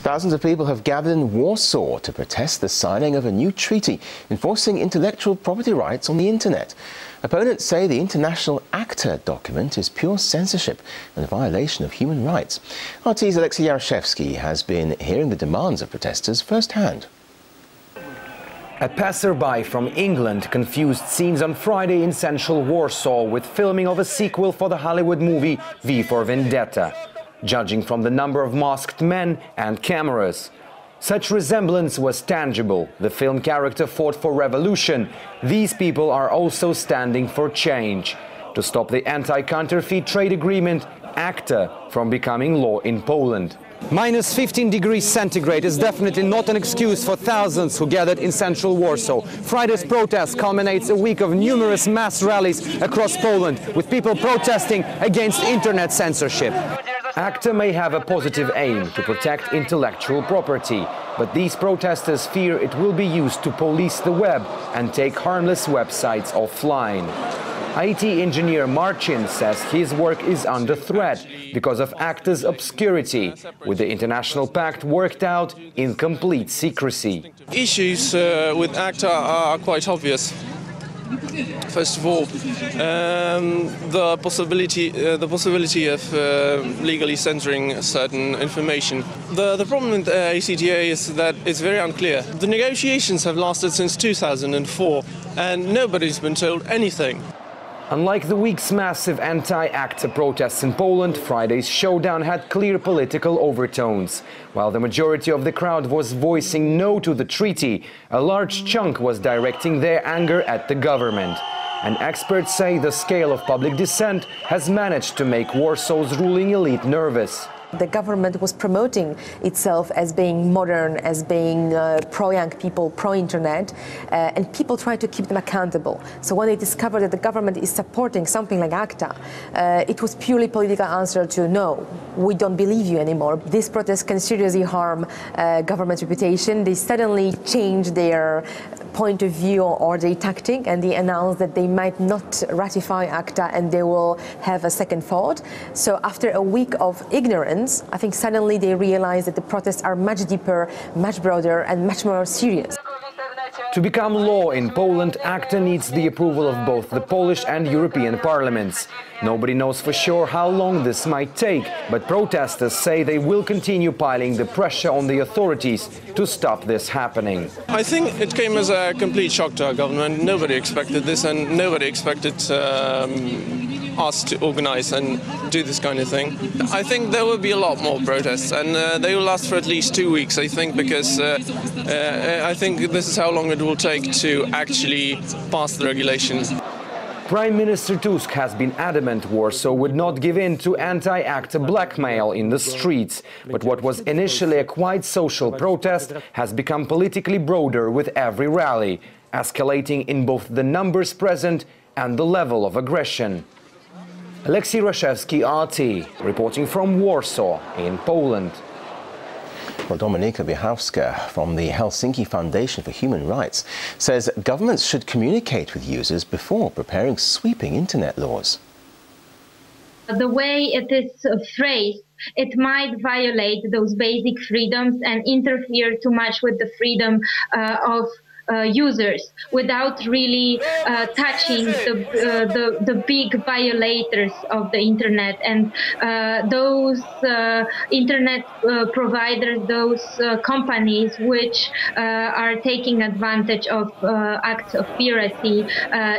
Thousands of people have gathered in Warsaw to protest the signing of a new treaty enforcing intellectual property rights on the internet. Opponents say the international acta document is pure censorship and a violation of human rights. RT's Alexei Yaroshevsky has been hearing the demands of protesters firsthand. A passerby from England confused scenes on Friday in central Warsaw with filming of a sequel for the Hollywood movie V for Vendetta, judging from the number of masked men and cameras. Such resemblance was tangible. The film character fought for revolution. These people are also standing for change, to stop the anti-counterfeit trade agreement, acta, from becoming law in Poland. Minus 15 degrees centigrade is definitely not an excuse for thousands who gathered in central Warsaw. Friday's protest culminates a week of numerous mass rallies across Poland, with people protesting against internet censorship. Acta may have a positive aim to protect intellectual property, but these protesters fear it will be used to police the web and take harmless websites offline. IT engineer Marcin says his work is under threat because of ACTA's obscurity, with the international pact worked out in complete secrecy. Issues with ACTA are quite obvious. First of all, the possibility of legally censoring certain information. The problem with ACTA is that it's very unclear. The negotiations have lasted since 2004 and nobody's been told anything. Unlike the week's massive anti-ACTA protests in Poland, Friday's showdown had clear political overtones. While the majority of the crowd was voicing no to the treaty, a large chunk was directing their anger at the government. And experts say the scale of public dissent has managed to make Warsaw's ruling elite nervous. The government was promoting itself as being modern, as being pro-young people, pro-internet, and people tried to keep them accountable. So when they discovered that the government is supporting something like ACTA, it was purely political answer to no, we don't believe you anymore. This protest can seriously harm government's reputation. They suddenly changed their point of view or their tactic, and they announced that they might not ratify ACTA and they will have a second thought. So after a week of ignorance, I think suddenly they realized that the protests are much deeper, much broader and much more serious. To become law in Poland, ACTA needs the approval of both the Polish and European parliaments. Nobody knows for sure how long this might take, but protesters say they will continue piling the pressure on the authorities to stop this happening. I think it came as a complete shock to our government. Nobody expected this and nobody expected us to organize and do this kind of thing. I think there will be a lot more protests and they will last for at least 2 weeks, I think, because I think this is how long it will take to actually pass the regulations. Prime Minister Tusk has been adamant Warsaw would not give in to anti-ACTA blackmail in the streets. But what was initially a quite social protest has become politically broader with every rally, escalating in both the numbers present and the level of aggression. Alexei Yaroshevsky, RT, reporting from Warsaw in Poland. Well, Dominika Biechowska from the Helsinki Foundation for Human Rights says governments should communicate with users before preparing sweeping internet laws. The way it is phrased, it might violate those basic freedoms and interfere too much with the freedom of users without really touching the big violators of the internet and those internet providers, those companies which are taking advantage of acts of piracy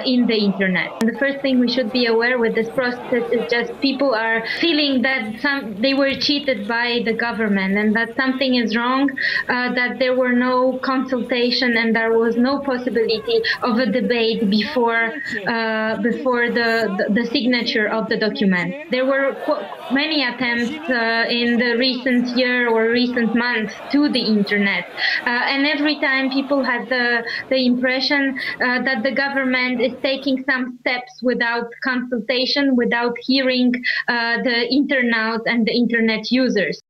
in the internet. And the first thing we should be aware with this process is just people are feeling that they were cheated by the government and that something is wrong, that there were no consultation and there was no possibility of a debate before the signature of the document. There were many attempts in the recent year or recent months to the internet, and every time people had the impression that the government is taking some steps without consultation, without hearing the internauts and the internet users.